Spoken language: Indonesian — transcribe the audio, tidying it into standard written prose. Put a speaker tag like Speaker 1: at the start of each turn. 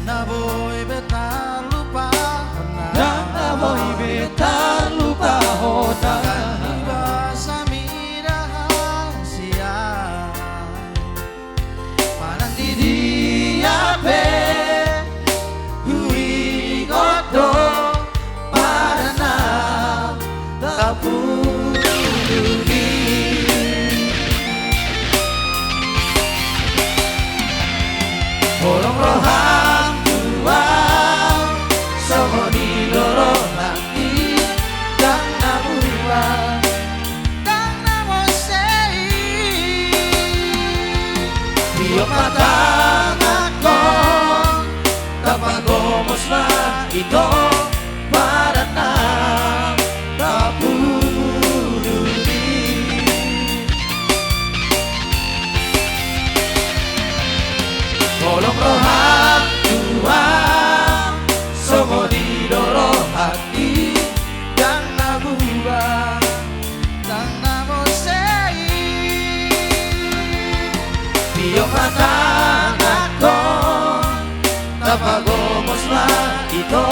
Speaker 1: naboy beta lupa
Speaker 2: Dan namoy beta lupa hoda
Speaker 1: iba sa mirahasia
Speaker 2: Didiape Hui godo Parana Tapuduni Orang rohang tua Somo di lorong hati Dan nabuang
Speaker 1: dang namo sei
Speaker 2: Dio matang ako Tapagomos na ito Para na Tapuduni Kolong rohang tua Somo di lorong hati
Speaker 1: dang nabuang dang namo sei
Speaker 2: Dio matang ako Tapagomos na ito